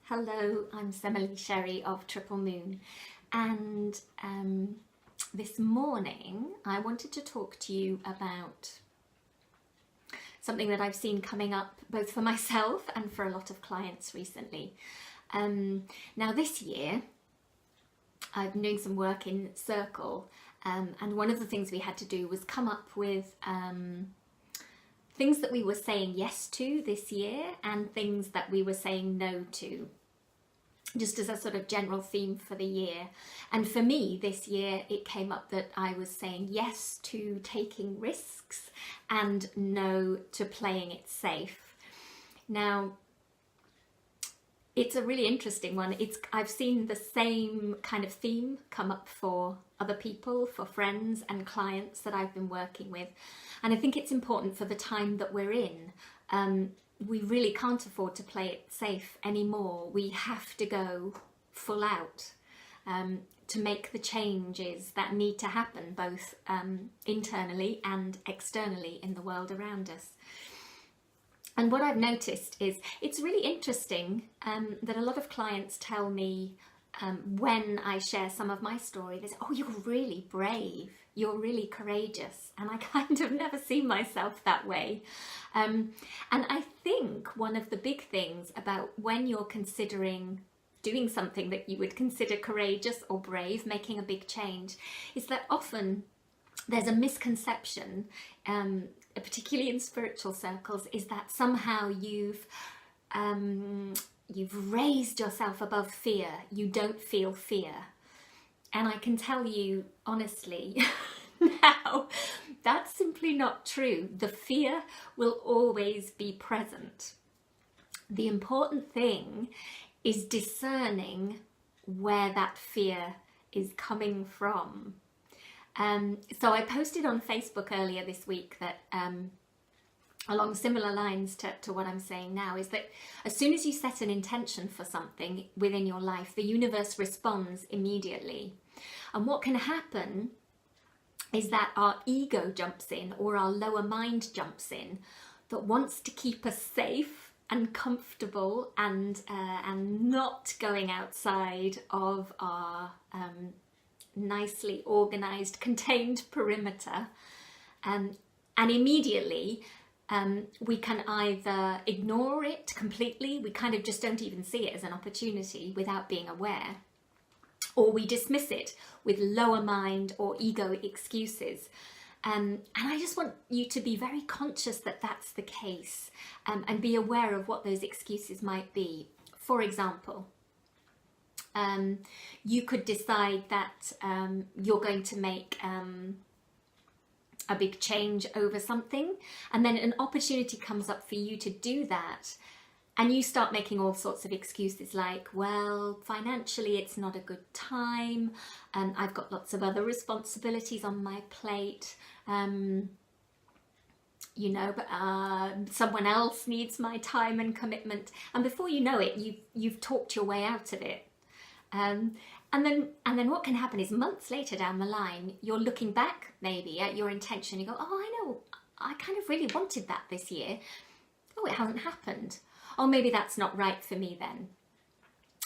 Hello, I'm Semele Sherry of Triple Moon, and this morning I wanted to talk to you about something that I've seen coming up both for myself and for a lot of clients recently. Now this year I've been doing some work in Circle, and one of the things we had to do was come up with things that we were saying yes to this year and things that we were saying no to, just as a sort of general theme for the year. And for me this year it came up that I was saying yes to taking risks and no to playing it safe. Now it's a really interesting one. I've seen the same kind of theme come up for other people, for friends and clients that I've been working with. And I think it's important for the time that we're in. We really can't afford to play it safe anymore. We have to go full out to make the changes that need to happen, both internally and externally in the world around us. And what I've noticed is it's really interesting that a lot of clients tell me when I share some of my story, they say, oh, you're really brave, you're really courageous. And I kind of never see myself that way. And I think one of the big things about when you're considering doing something that you would consider courageous or brave, making a big change, is that often there's a misconception, particularly in spiritual circles, is that somehow you've raised yourself above fear. You don't feel fear. And I can tell you honestly now, that's simply not true. The fear will always be present. The important thing is discerning where that fear is coming from. So I posted on Facebook earlier this week that along similar lines to what I'm saying now, is that as soon as you set an intention for something within your life, the universe responds immediately. And what can happen is that our ego jumps in, or our lower mind jumps in, that wants to keep us safe and comfortable and not going outside of our nicely organized, contained perimeter. And immediately we can either ignore it completely, we kind of just don't even see it as an opportunity without being aware, or we dismiss it with lower mind or ego excuses. And I just want you to be very conscious that that's the case, and be aware of what those excuses might be. For example, you could decide that you're going to make a big change over something, and then an opportunity comes up for you to do that, and you start making all sorts of excuses like, well, financially it's not a good time, and I've got lots of other responsibilities on my plate, you know, but someone else needs my time and commitment, and before you know it, you've talked your way out of it. And then what can happen is months later down the line, you're looking back maybe at your intention, you go, oh, I know, I kind of really wanted that this year. Oh, it hasn't happened. Oh, maybe that's not right for me then.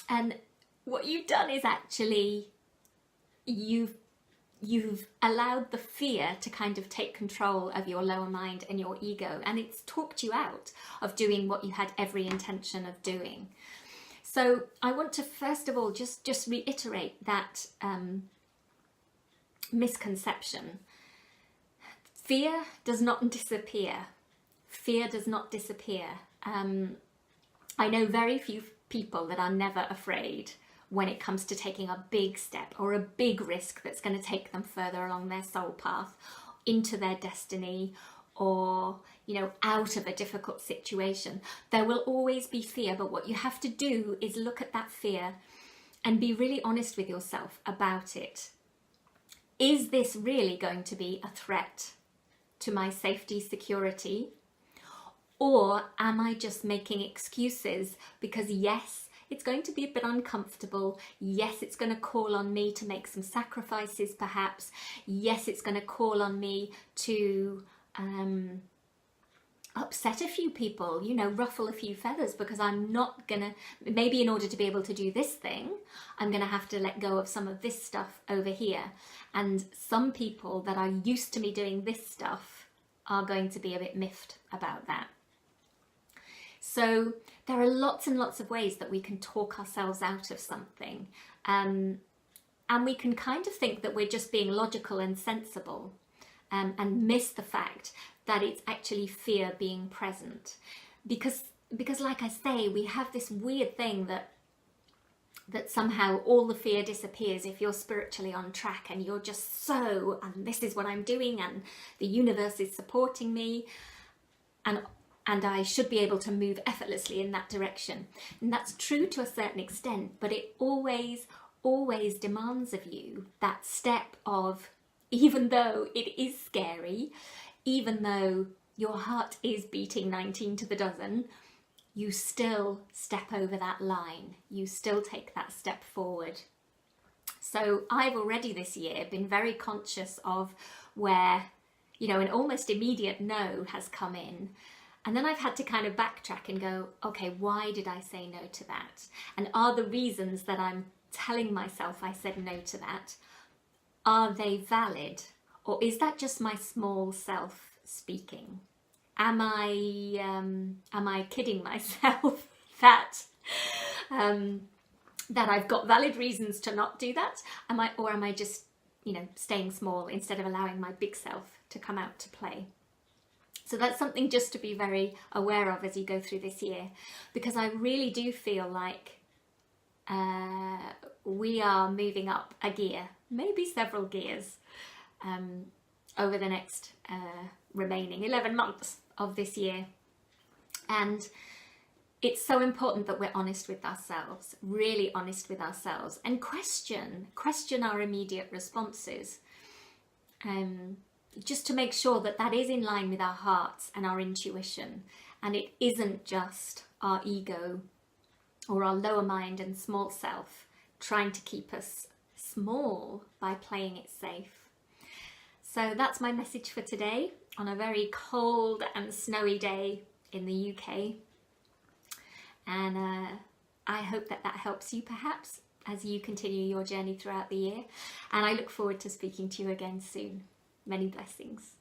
And what you've done is actually you've allowed the fear to kind of take control of your lower mind and your ego, and it's talked you out of doing what you had every intention of doing. So I want to first of all just reiterate that misconception. Fear does not disappear. Fear does not disappear. I know very few people that are never afraid when it comes to taking a big step or a big risk that's going to take them further along their soul path, into their destiny, or, you know, out of a difficult situation. There will always be fear, but what you have to do is look at that fear and be really honest with yourself about it. Is this really going to be a threat to my safety, security? Or am I just making excuses because, yes, it's going to be a bit uncomfortable. Yes, it's going to call on me to make some sacrifices perhaps. Yes, it's going to call on me to upset a few people, you know, ruffle a few feathers, because I'm not gonna, maybe in order to be able to do this thing, I'm gonna have to let go of some of this stuff over here. And some people that are used to me doing this stuff are going to be a bit miffed about that. So there are lots and lots of ways that we can talk ourselves out of something. And we can kind of think that we're just being logical and sensible, and miss the fact that it's actually fear being present. Because like I say, we have this weird thing that somehow all the fear disappears if you're spiritually on track and you're just so, and this is what I'm doing, and the universe is supporting me, and I should be able to move effortlessly in that direction. And that's true to a certain extent, but it always demands of you that step of, even though it is scary, even though your heart is beating 19 to the dozen, you still step over that line. You still take that step forward. So I've already this year been very conscious of where, you know, an almost immediate no has come in. And then I've had to kind of backtrack and go, okay, why did I say no to that? And are the reasons that I'm telling myself I said no to that, are they valid? Or is that just my small self speaking? Am I kidding myself that that I've got valid reasons to not do that? Am I just, you know, staying small instead of allowing my big self to come out to play? So that's something just to be very aware of as you go through this year, because I really do feel like we are moving up a gear, maybe several gears, over the next remaining 11 months of this year. And it's so important that we're honest with ourselves, really honest with ourselves, and question our immediate responses, just to make sure that that is in line with our hearts and our intuition, and it isn't just our ego or our lower mind and small self trying to keep us small by playing it safe. So that's my message for today on a very cold and snowy day in the UK. And I hope that helps you perhaps as you continue your journey throughout the year. And I look forward to speaking to you again soon. Many blessings.